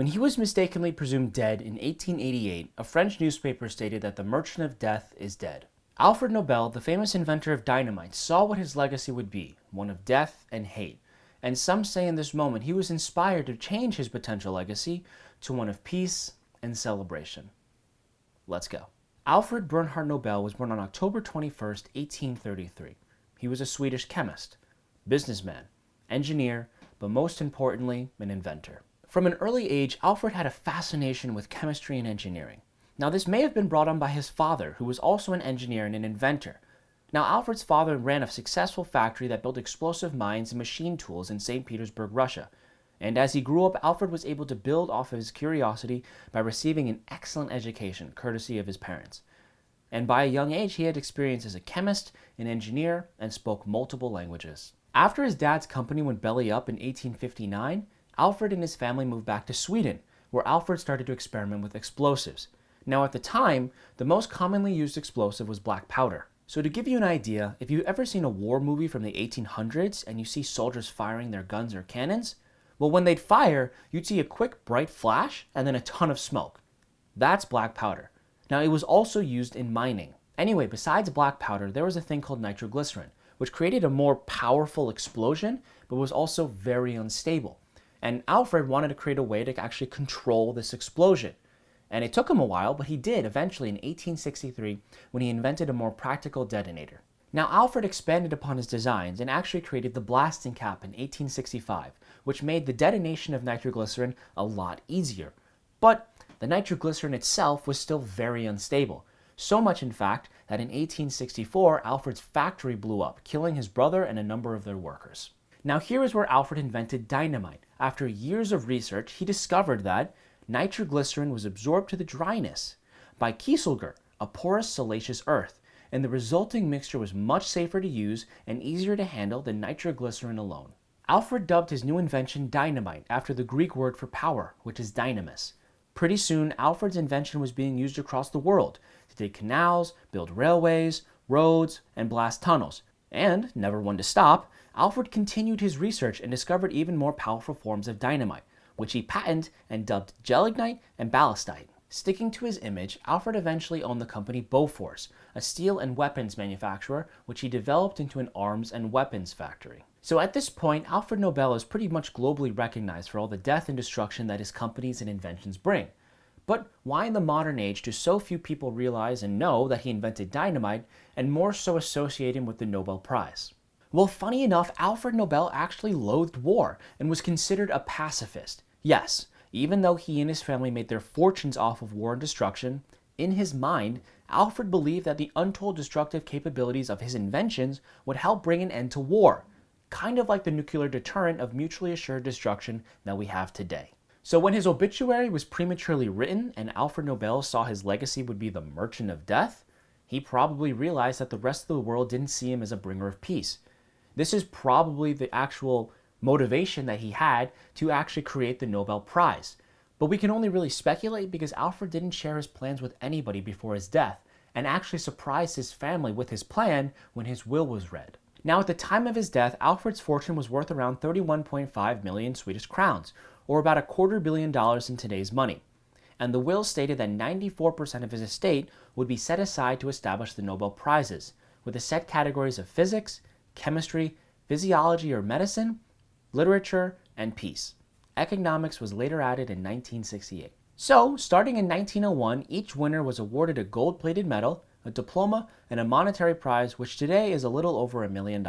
When he was mistakenly presumed dead in 1888, a French newspaper stated that the merchant of death is dead. Alfred Nobel, the famous inventor of dynamite, saw what his legacy would be, one of death and hate. And some say in this moment he was inspired to change his potential legacy to one of peace and celebration. Let's go. Alfred Bernhard Nobel was born on October 21st, 1833. He was a Swedish chemist, businessman, engineer, but most importantly, an inventor. From an early age, Alfred had a fascination with chemistry and engineering. Now, this may have been brought on by his father, who was also an engineer and an inventor. Now, Alfred's father ran a successful factory that built explosive mines and machine tools in St. Petersburg, Russia. And as he grew up, Alfred was able to build off of his curiosity by receiving an excellent education, courtesy of his parents. And by a young age, he had experience as a chemist, an engineer, and spoke multiple languages. After his dad's company went belly up in 1859, Alfred and his family moved back to Sweden, where Alfred started to experiment with explosives. Now, at the time, the most commonly used explosive was black powder. So to give you an idea, if you've ever seen a war movie from the 1800s and you see soldiers firing their guns or cannons, well, when they'd fire, you'd see a quick, bright flash and then a ton of smoke. That's black powder. Now, it was also used in mining. Anyway, besides black powder, there was a thing called nitroglycerin, which created a more powerful explosion, but was also very unstable. And Alfred wanted to create a way to actually control this explosion. And it took him a while, but he did eventually in 1863 when he invented a more practical detonator. Now, Alfred expanded upon his designs and actually created the blasting cap in 1865, which made the detonation of nitroglycerin a lot easier. But the nitroglycerin itself was still very unstable. So much, in fact, that in 1864, Alfred's factory blew up, killing his brother and a number of their workers. Now, here is where Alfred invented dynamite. After years of research, he discovered that nitroglycerin was absorbed to the dryness by kieselguhr, a porous siliceous earth, and the resulting mixture was much safer to use and easier to handle than nitroglycerin alone. Alfred dubbed his new invention dynamite after the Greek word for power, which is dynamis. Pretty soon, Alfred's invention was being used across the world to dig canals, build railways, roads, and blast tunnels. And, never one to stop, Alfred continued his research and discovered even more powerful forms of dynamite, which he patented and dubbed gelignite and ballistite. Sticking to his image, Alfred eventually owned the company Bofors, a steel and weapons manufacturer, which he developed into an arms and weapons factory. So at this point, Alfred Nobel is pretty much globally recognized for all the death and destruction that his companies and inventions bring. But why in the modern age do so few people realize and know that he invented dynamite, and more so associate him with the Nobel Prize? Well, funny enough, Alfred Nobel actually loathed war and was considered a pacifist. Yes, even though he and his family made their fortunes off of war and destruction, in his mind, Alfred believed that the untold destructive capabilities of his inventions would help bring an end to war, kind of like the nuclear deterrent of mutually assured destruction that we have today. So when his obituary was prematurely written and Alfred Nobel saw his legacy would be the merchant of death, he probably realized that the rest of the world didn't see him as a bringer of peace. This is probably the actual motivation that he had to actually create the Nobel Prize. But we can only really speculate because Alfred didn't share his plans with anybody before his death and actually surprised his family with his plan when his will was read. Now, at the time of his death, Alfred's fortune was worth around 31.5 million Swedish crowns, or about $250 million in today's money. And the will stated that 94% of his estate would be set aside to establish the Nobel Prizes, with the set categories of physics, chemistry, physiology or medicine, literature, and peace. Economics was later added in 1968. So, starting in 1901, each winner was awarded a gold-plated medal, a diploma, and a monetary prize, which today is a little over $1 million.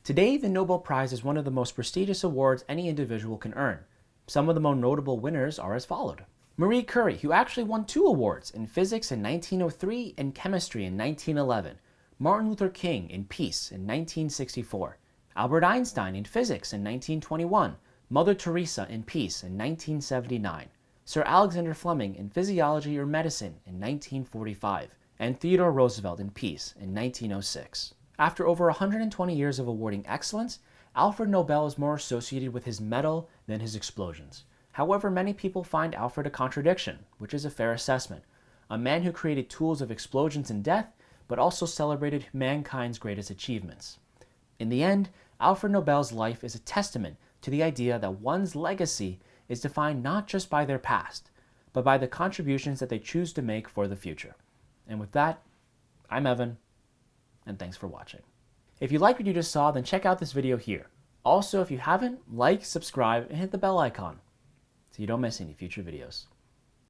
Today, the Nobel Prize is one of the most prestigious awards any individual can earn. Some of the more notable winners are as followed. Marie Curie, who actually won 2 awards, in physics in 1903 and chemistry in 1911. Martin Luther King in peace in 1964. Albert Einstein in physics in 1921. Mother Teresa in peace in 1979. Sir Alexander Fleming in physiology or medicine in 1945. And Theodore Roosevelt in peace in 1906. After over 120 years of awarding excellence, Alfred Nobel is more associated with his medal than his explosions. However, many people find Alfred a contradiction, which is a fair assessment. A man who created tools of explosions and death, but also celebrated mankind's greatest achievements. In the end, Alfred Nobel's life is a testament to the idea that one's legacy is defined not just by their past, but by the contributions that they choose to make for the future. And with that, I'm Evan, and thanks for watching. If you like what you just saw, then check out this video here. Also, if you haven't, like, subscribe, and hit the bell icon so you don't miss any future videos.